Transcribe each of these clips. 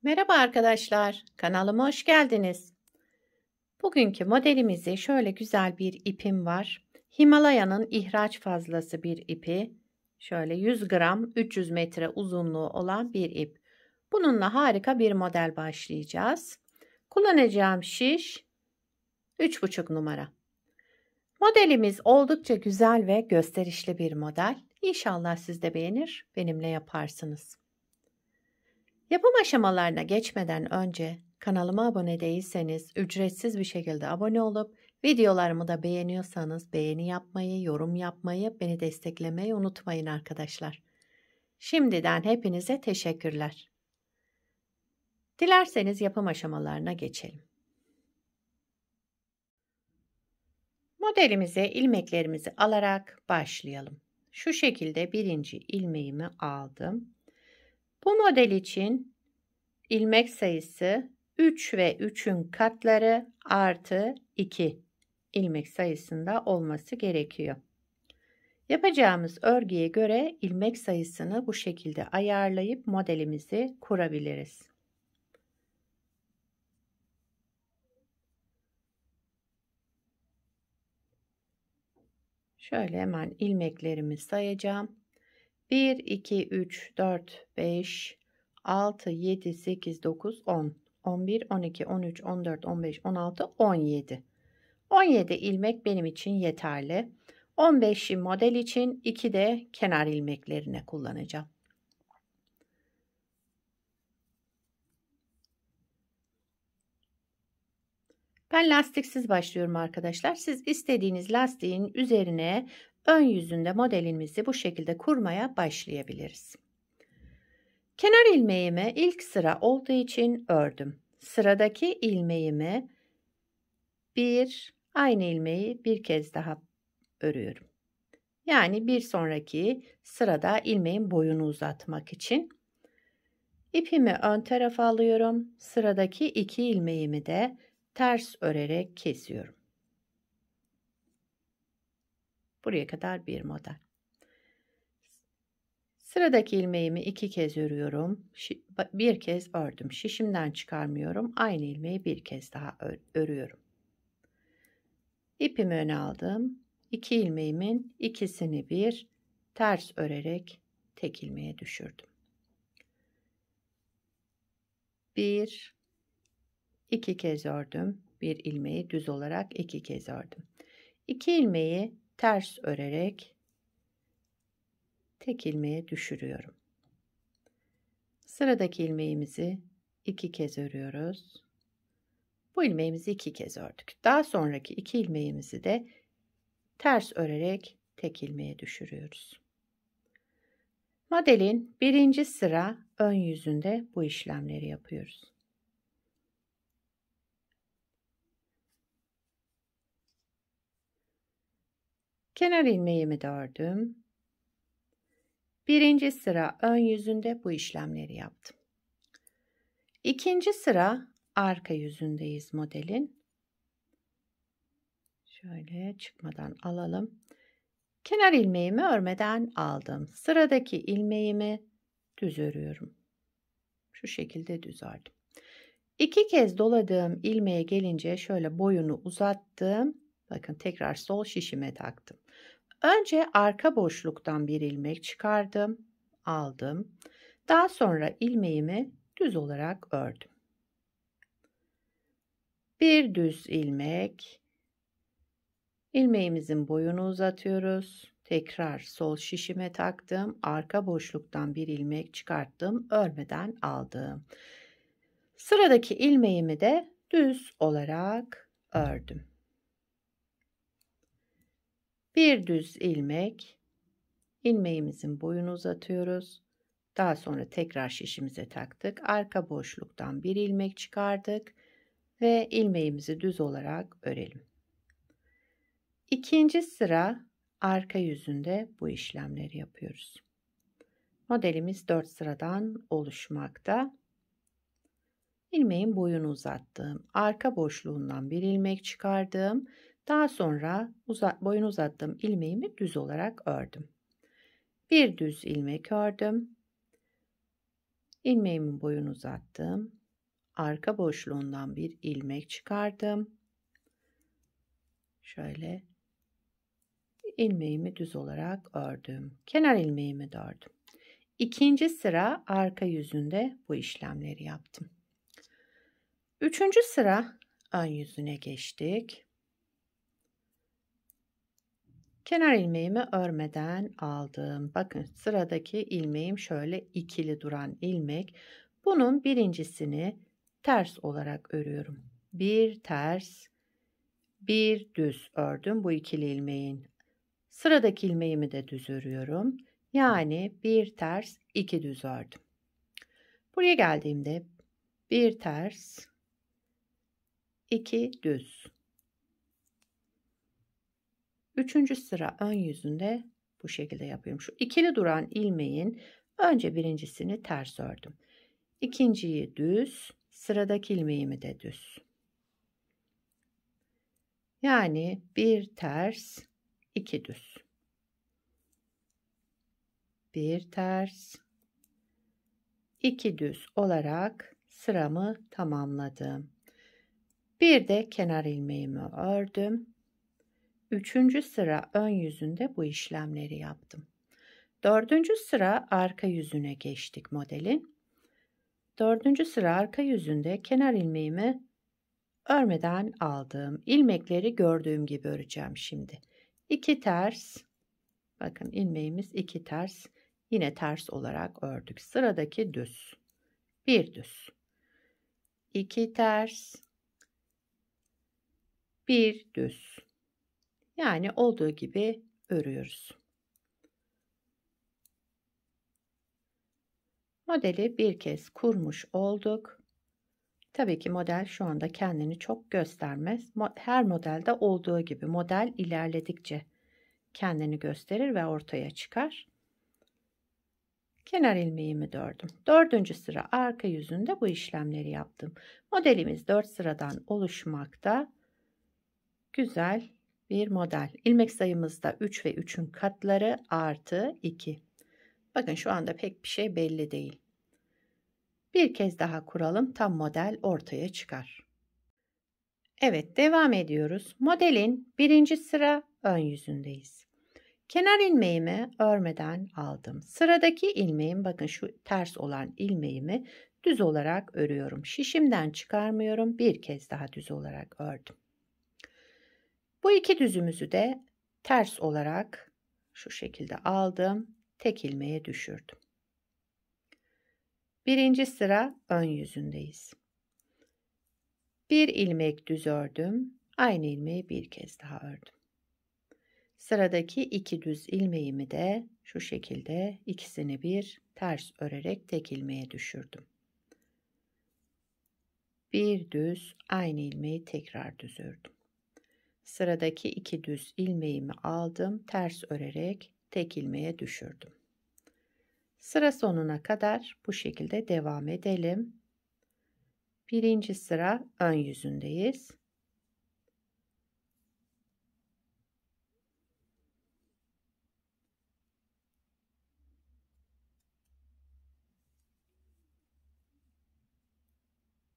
Merhaba arkadaşlar, kanalıma hoş geldiniz. Bugünkü modelimizi şöyle güzel bir ipim var. Himalaya'nın ihraç fazlası bir ipi. Şöyle 100 gram 300 metre uzunluğu olan bir ip. Bununla harika bir model başlayacağız. Kullanacağım şiş 3,5 numara. Modelimiz oldukça güzel ve gösterişli bir model. İnşallah siz de beğenir, benimle yaparsınız. Yapım aşamalarına geçmeden önce kanalıma abone değilseniz ücretsiz bir şekilde abone olup videolarımı da beğeniyorsanız beğeni yapmayı, yorum yapmayı, beni desteklemeyi unutmayın arkadaşlar. Şimdiden hepinize teşekkürler. Dilerseniz yapım aşamalarına geçelim. Modelimize ilmeklerimizi alarak başlayalım. Şu şekilde birinci ilmeğimi aldım. Bu model için ilmek sayısı 3 ve 3'ün katları artı 2 ilmek sayısında olması gerekiyor. Yapacağımız örgüye göre ilmek sayısını bu şekilde ayarlayıp modelimizi kurabiliriz. Şöyle hemen ilmeklerimi sayacağım. 1, 2, 3, 4, 5, 6, 7, 8, 9, 10, 11, 12, 13, 14, 15, 16, 17. 17 ilmek benim için yeterli. 15'i model için 2 de kenar ilmeklerine kullanacağım. Ben lastiksiz başlıyorum arkadaşlar. Siz istediğiniz lastiğin üzerine ön yüzünde modelimizi bu şekilde kurmaya başlayabiliriz. Kenar ilmeğimi ilk sıra olduğu için ördüm. Sıradaki ilmeğimi aynı ilmeği bir kez daha örüyorum. Yani bir sonraki sırada ilmeğin boyunu uzatmak için ipimi ön tarafa alıyorum. Sıradaki 2 ilmeğimi de ters örerek kesiyorum. Buraya kadar bir model. Sıradaki ilmeğimi 2 kez örüyorum. Bir kez ördüm. Şişimden çıkarmıyorum. Aynı ilmeği bir kez daha örüyorum. İpimi öne aldım. 2 ilmeğimin ikisini bir ters örerek tek ilmeğe düşürdüm. 2 kez ördüm. Bir ilmeği düz olarak 2 kez ördüm. 2 ilmeği ters örerek tek ilmeğe düşürüyorum. Sıradaki ilmeğimizi 2 kez örüyoruz. Bu ilmeğimizi 2 kez ördük. Daha sonraki 2 ilmeğimizi de ters örerek tek ilmeğe düşürüyoruz. Modelin birinci sıra ön yüzünde bu işlemleri yapıyoruz. Kenar ilmeğimi de ördüm. Birinci sıra ön yüzünde bu işlemleri yaptım. İkinci sıra arka yüzündeyiz modelin. Şöyle çıkmadan alalım. Kenar ilmeğimi örmeden aldım. Sıradaki ilmeğimi düz örüyorum. Şu şekilde düz ördüm. 2 kez doladığım ilmeğe gelince şöyle boyunu uzattım. Bakın tekrar sol şişime taktım. Önce arka boşluktan bir ilmek çıkardım, aldım. Daha sonra ilmeğimi düz olarak ördüm. Bir düz ilmek, ilmeğimizin boyunu uzatıyoruz. Tekrar sol şişime taktım. Arka boşluktan bir ilmek çıkarttım, örmeden aldım. Sıradaki ilmeğimi de düz olarak ördüm. Bir düz ilmek, ilmeğimizin boyunu uzatıyoruz. Daha sonra tekrar şişimize taktık. Arka boşluktan bir ilmek çıkardık ve ilmeğimizi düz olarak örelim. İkinci sıra arka yüzünde bu işlemleri yapıyoruz. Modelimiz 4 sıradan oluşmakta. İlmeğin boyunu uzattım. Arka boşluğundan bir ilmek çıkardım. Daha sonra boyunu uzattığım ilmeğimi düz olarak ördüm. Bir düz ilmek ördüm. İlmeğimin boyunu uzattım. arka boşluğundan bir ilmek çıkardım. Şöyle ilmeğimi düz olarak ördüm. Kenar ilmeğimi de ördüm. İkinci sıra arka yüzünde bu işlemleri yaptım. Üçüncü sıra ön yüzüne geçtik. Kenar ilmeğimi örmeden aldım. Bakın sıradaki ilmeğim şöyle ikili duran ilmek. Bunun birincisini ters olarak örüyorum. Bir ters, bir düz ördüm bu ikili ilmeğin. Sıradaki ilmeğimi de düz örüyorum. Yani bir ters, iki düz ördüm. Buraya geldiğimde bir ters, iki düz. Üçüncü sıra ön yüzünde bu şekilde yapıyorum. Şu ikili duran ilmeğin önce birincisini ters ördüm. İkinciyi düz, sıradaki ilmeğimi de düz. Yani bir ters, iki düz. Bir ters, iki düz olarak sıramı tamamladım. Bir de kenar ilmeğimi ördüm. Üçüncü sıra ön yüzünde bu işlemleri yaptım. Dördüncü sıra arka yüzüne geçtik modelin. Dördüncü sıra arka yüzünde kenar ilmeğimi örmeden aldım. İlmekleri gördüğüm gibi öreceğim şimdi. 2 ters. Bakın ilmeğimiz 2 ters. Yine ters olarak ördük. Sıradaki düz. Bir düz. 2 ters. Bir düz. Yani olduğu gibi örüyoruz. Modeli bir kez kurmuş olduk. Tabii ki model şu anda kendini çok göstermez. Her modelde olduğu gibi model ilerledikçe kendini gösterir ve ortaya çıkar. Kenar ilmeğimi ördüm. Dördüncü sıra arka yüzünde bu işlemleri yaptım. Modelimiz 4 sıradan oluşmakta. Güzel bir model. İlmek sayımızda 3 ve 3'ün katları artı 2. Bakın şu anda pek bir şey belli değil. Bir kez daha kuralım, tam model ortaya çıkar. Evet, devam ediyoruz. Modelin birinci sıra ön yüzündeyiz. Kenar ilmeğimi örmeden aldım. Sıradaki ilmeğim, bakın şu ters olan ilmeğimi düz olarak örüyorum. Şişimden çıkarmıyorum. Bir kez daha düz olarak ördüm. Bu iki düzümüzü de ters olarak şu şekilde aldım. Tek ilmeğe düşürdüm. Birinci sıra ön yüzündeyiz. Bir ilmek düz ördüm. Aynı ilmeği bir kez daha ördüm. Sıradaki iki düz ilmeğimi de şu şekilde ikisini bir ters örerek tek ilmeğe düşürdüm. Bir düz, aynı ilmeği tekrar düz ördüm. Sıradaki iki düz ilmeğimi aldım, ters örerek tek ilmeğe düşürdüm. Sıra sonuna kadar bu şekilde devam edelim. Birinci sıra ön yüzündeyiz.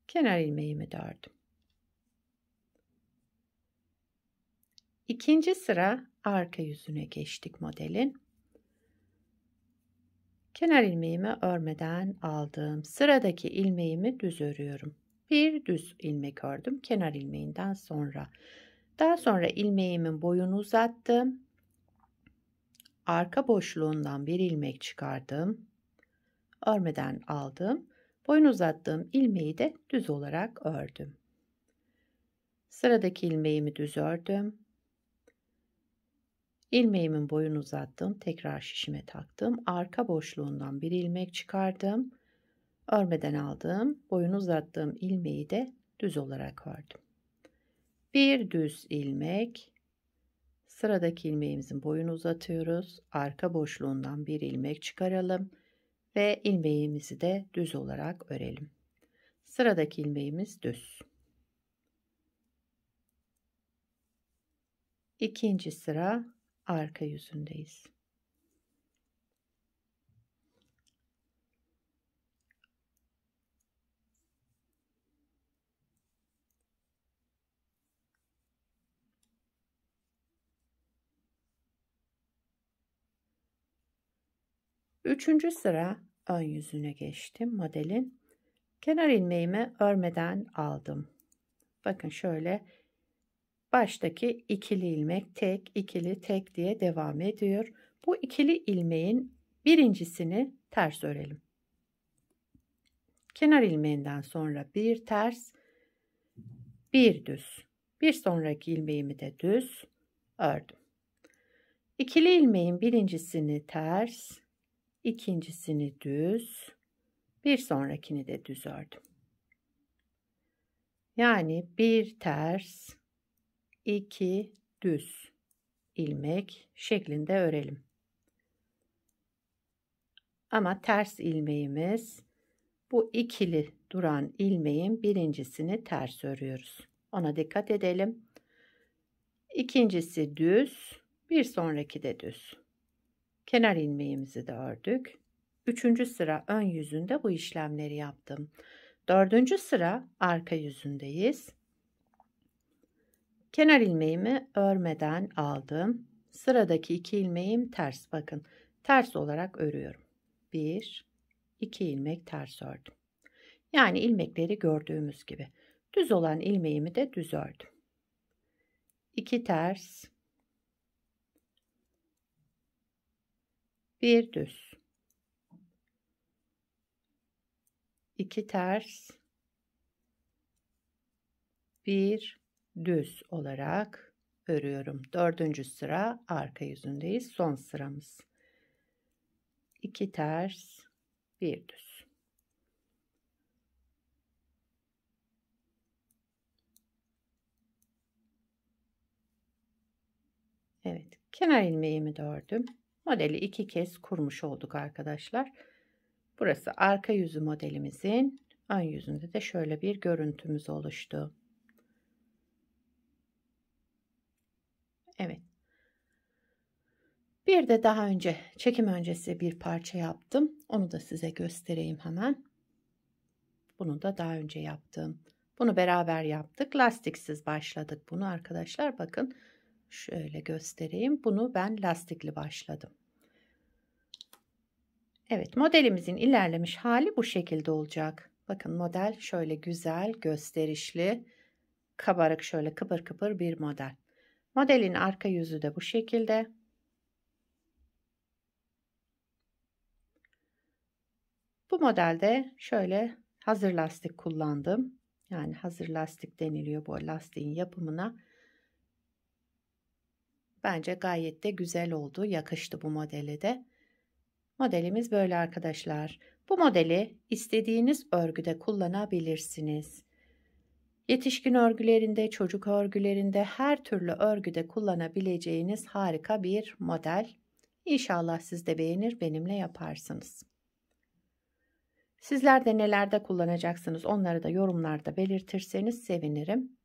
Kenar ilmeğimi ördüm. İkinci sıra arka yüzüne geçtik modelin. Kenar ilmeğimi örmeden aldım. Sıradaki ilmeğimi düz örüyorum. Bir düz ilmek ördüm kenar ilmeğinden sonra. Daha sonra ilmeğimin boyunu uzattım. Arka boşluğundan bir ilmek çıkardım. Örmeden aldım. Boyunu uzattığım ilmeği de düz olarak ördüm. Sıradaki ilmeğimi düz ördüm. İlmeğimin boyunu uzattım. Tekrar şişime taktım. Arka boşluğundan bir ilmek çıkardım. Örmeden aldım. Boyunu uzattığım ilmeği de düz olarak ördüm. Bir düz ilmek. Sıradaki ilmeğimizin boyunu uzatıyoruz. Arka boşluğundan bir ilmek çıkaralım. Ve ilmeğimizi de düz olarak örelim. Sıradaki ilmeğimiz düz. İkinci sıra arka yüzündeyiz. Üçüncü sıra ön yüzüne geçtim modelin. Kenar ilmeğimi örmeden aldım. Bakın şöyle baştaki ikili ilmek tek, ikili, tek diye devam ediyor. Bu ikili ilmeğin birincisini ters örelim. Kenar ilmeğinden sonra bir ters, bir düz. Bir sonraki ilmeğimi de düz ördüm. İkili ilmeğin birincisini ters, ikincisini düz, bir sonrakini de düz ördüm. Yani bir ters, iki düz ilmek şeklinde örelim. Ama ters ilmeğimiz bu ikili duran ilmeğin birincisini ters örüyoruz. Ona dikkat edelim. İkincisi düz, bir sonraki de düz. Kenar ilmeğimizi de ördük. Üçüncü sıra ön yüzünde bu işlemleri yaptım. Dördüncü sıra arka yüzündeyiz. Kenar ilmeğimi örmeden aldım. Sıradaki iki ilmeğim ters. Bakın ters olarak örüyorum. Bir, iki ilmek ters ördüm. Yani ilmekleri gördüğümüz gibi. Düz olan ilmeğimi de düz ördüm. 2 ters, bir düz, 2 ters, bir düz olarak örüyorum. Dördüncü sıra arka yüzündeyiz. Son sıramız. 2 ters, bir düz. Evet, kenar ilmeğimi de ördüm. Modeli iki kez kurmuş olduk arkadaşlar. Burası arka yüzü modelimizin, ön yüzünde de şöyle bir görüntümüz oluştu. Evet. Bir de daha önce çekim öncesi bir parça yaptım. Onu da size göstereyim hemen. Bunu da daha önce yaptım. Bunu beraber yaptık. Lastiksiz başladık bunu arkadaşlar. Bakın şöyle göstereyim. Bunu ben lastikli başladım. Evet, modelimizin ilerlemiş hali bu şekilde olacak. Bakın model şöyle güzel, gösterişli, kabarık şöyle kıpır kıpır bir model. Modelin arka yüzü de bu şekilde. Bu modelde şöyle hazır lastik kullandım. Yani hazır lastik deniliyor bu lastiğin yapımına. Bence gayet de güzel oldu. Yakıştı bu modele de. Modelimiz böyle arkadaşlar. Bu modeli istediğiniz örgüde kullanabilirsiniz. Yetişkin örgülerinde, çocuk örgülerinde, her türlü örgüde kullanabileceğiniz harika bir model. İnşallah siz de beğenir, benimle yaparsınız. Sizler de nelerde kullanacaksınız onları da yorumlarda belirtirseniz sevinirim.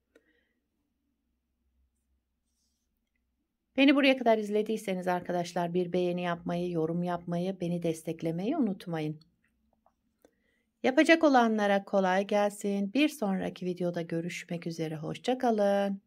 Beni buraya kadar izlediyseniz arkadaşlar bir beğeni yapmayı, yorum yapmayı, beni desteklemeyi unutmayın. Yapacak olanlara kolay gelsin. Bir sonraki videoda görüşmek üzere. Hoşça kalın.